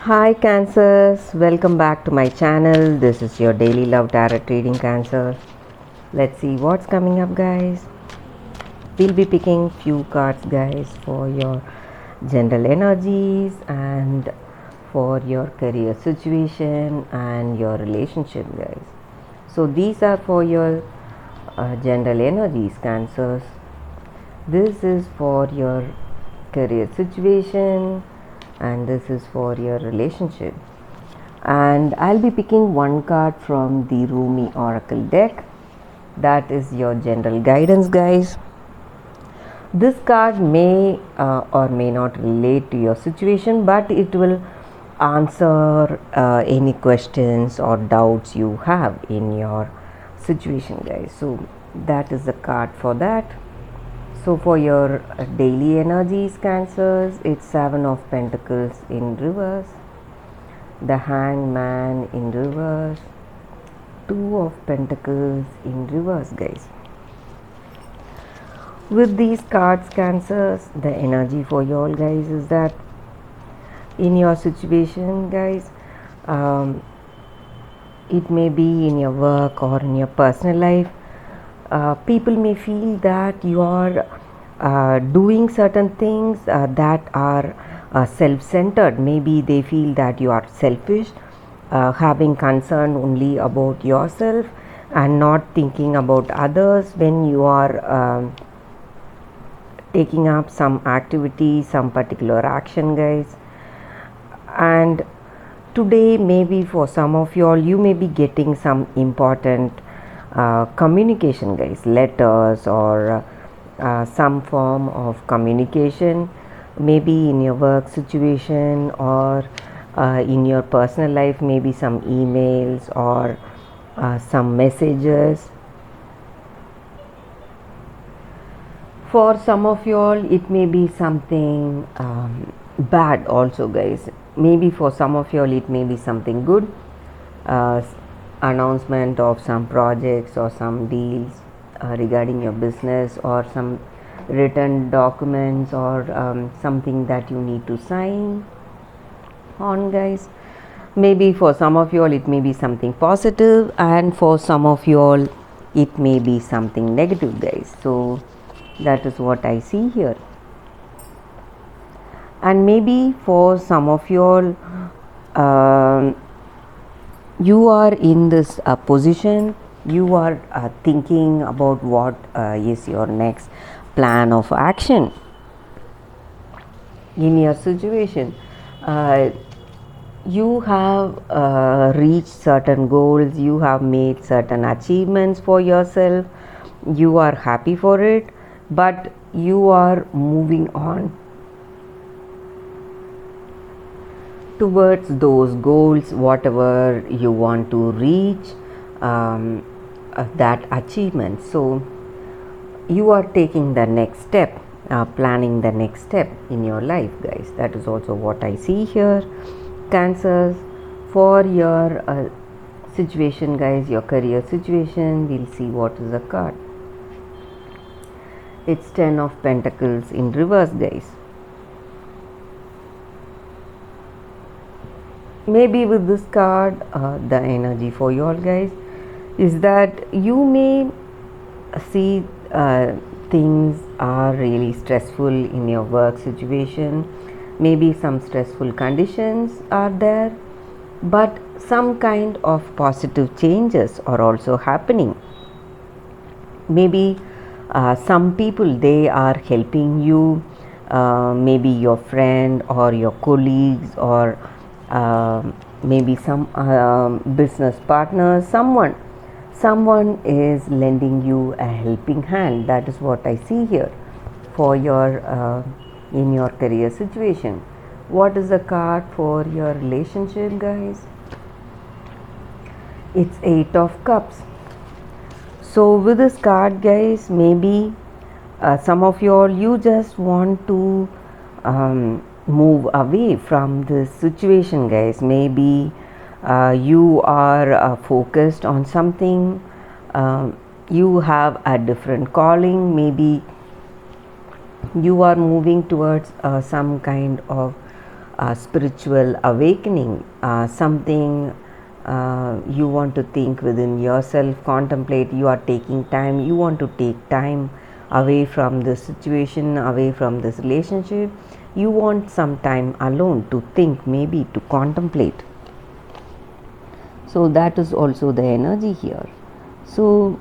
Hi Cancers, welcome back to my channel. This is your daily love tarot reading, Cancer. Let's see what's coming up, guys. We'll be picking few cards, guys, for your general energies and for your career situation and your relationship, guys. So these are for your general energies, Cancers. This is for your career situation and this is for your relationship. And I'll be picking one card from the Rumi Oracle deck. That is your general guidance, guys. This card may or may not relate to your situation, but it will answer any questions or doubts you have in your situation, guys. So that is the card for that. So for your daily energies, Cancers, it's Seven of Pentacles in reverse, the Hangman in reverse, Two of Pentacles in reverse, guys. With these cards, Cancers, the energy for you all, guys, is that in your situation, guys, it may be in your work or in your personal life, people may feel that you are doing certain things that are self-centered. Maybe they feel that you are selfish, having concern only about yourself and not thinking about others when you are taking up some activity, some particular action, guys. And today, maybe for some of you all, you may be getting some important communication, guys, letters or some form of communication, maybe in your work situation or in your personal life, maybe some emails or some messages. For some of you all, it may be something bad also, guys. Maybe for some of you all, it may be something good, announcement of some projects or some deals regarding your business or some written documents or something that you need to sign on, guys. Maybe for some of you all, it may be something positive, and for some of you all, it may be something negative, guys. So that is what I see here. And maybe for some of you all, you are in this position, you are thinking about what is your next plan of action in your situation. You have reached certain goals, you have made certain achievements for yourself, you are happy for it, but you are moving on towards those goals, whatever you want to reach, that achievement. So you are taking the next step, planning the next step in your life, guys. That is also what I see here, Cancers. For your situation, guys, your career situation, we'll see what is the card. It's Ten of Pentacles in reverse, guys. Maybe with this card, the energy for you all, guys, is that you may see things are really stressful in your work situation. Maybe some stressful conditions are there, but some kind of positive changes are also happening. Maybe some people, they are helping you, maybe your friend or your colleagues or maybe some business partners, someone is lending you a helping hand. That is what I see here for your in your career situation. What is the card for your relationship, guys? It's Eight of Cups. So with this card, guys, maybe some of you all, you just want to move away from this situation, guys. Maybe you are focused on something, you have a different calling, maybe you are moving towards some kind of spiritual awakening, something you want to think within yourself, contemplate. You are taking time, you want to take time away from this situation, away from this relationship. You want some time alone to think, maybe to contemplate. So that is also the energy here. So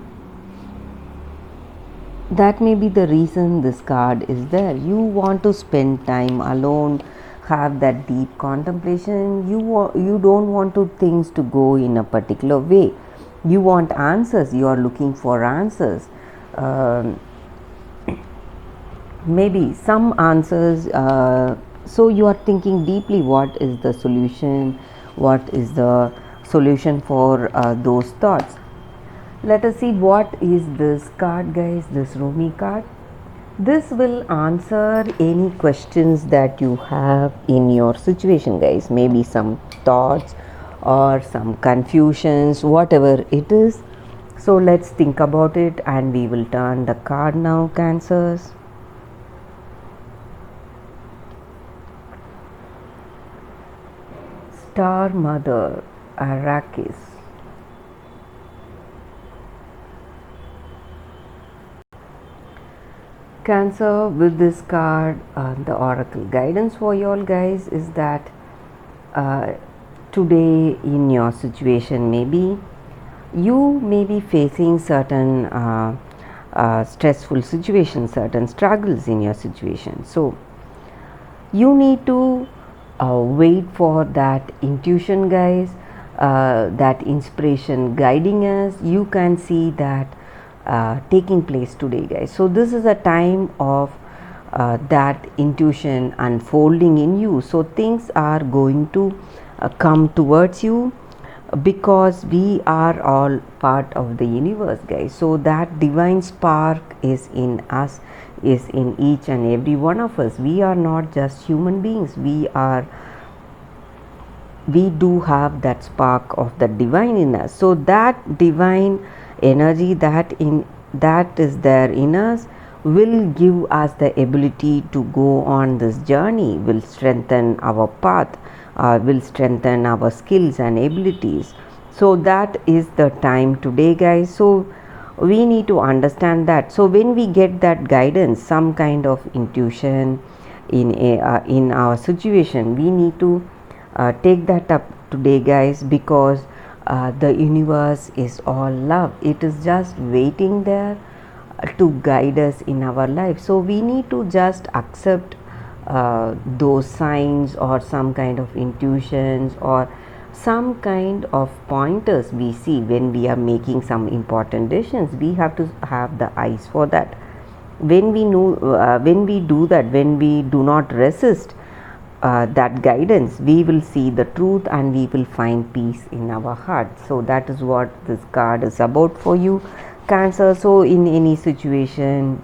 that may be the reason this card is there. You want to spend time alone, have that deep contemplation. You don't want to things to go in a particular way. You want answers. You are looking for answers. Maybe some answers. So you are thinking deeply, what is the solution, what is the solution for those thoughts. Let us see what is this card, guys, this Rumi card. This will answer any questions that you have in your situation, guys. Maybe some thoughts or some confusions, whatever it is. So let's think about it, and we will turn the card now, Cancers. Star Mother, Arrakis. Cancer, with this card, the oracle guidance for you all, guys, is that today in your situation, maybe you may be facing certain stressful situations, certain struggles in your situation. So you need to wait for that intuition, guys, that inspiration guiding us. You can see that taking place today, guys. So this is a time of that intuition unfolding in you. So things are going to come towards you, because we are all part of the universe, guys. So that divine spark is in us, is in each and every one of us. We are not just human beings. We do have that spark of the divine in us. So that divine energy that is there in us will give us the ability to go on this journey, will strengthen our path, will strengthen our skills and abilities. So that is the time today, guys. So we need to understand that. So when we get that guidance, some kind of intuition in our situation, we need to take that up today, guys, because the universe is all love. It is just waiting there to guide us in our life. So we need to just accept those signs or some kind of intuitions or some kind of pointers we see when we are making some important decisions. We have to have the eyes for that. When we know, when we do that, when we do not resist that guidance, we will see the truth and we will find peace in our heart. So that is what this card is about for you, Cancer. So in any situation,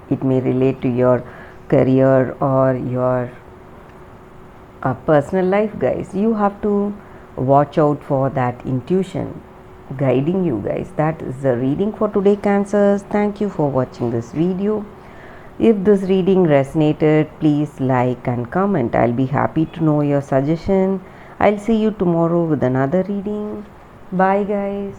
it may relate to your career or your personal life, guys. You have to watch out for that intuition guiding you, guys. That is the reading for today, Cancers. Thank you for watching this video. If this reading resonated, please like and comment. I'll be happy to know your suggestion. I'll see you tomorrow with another reading. Bye, guys.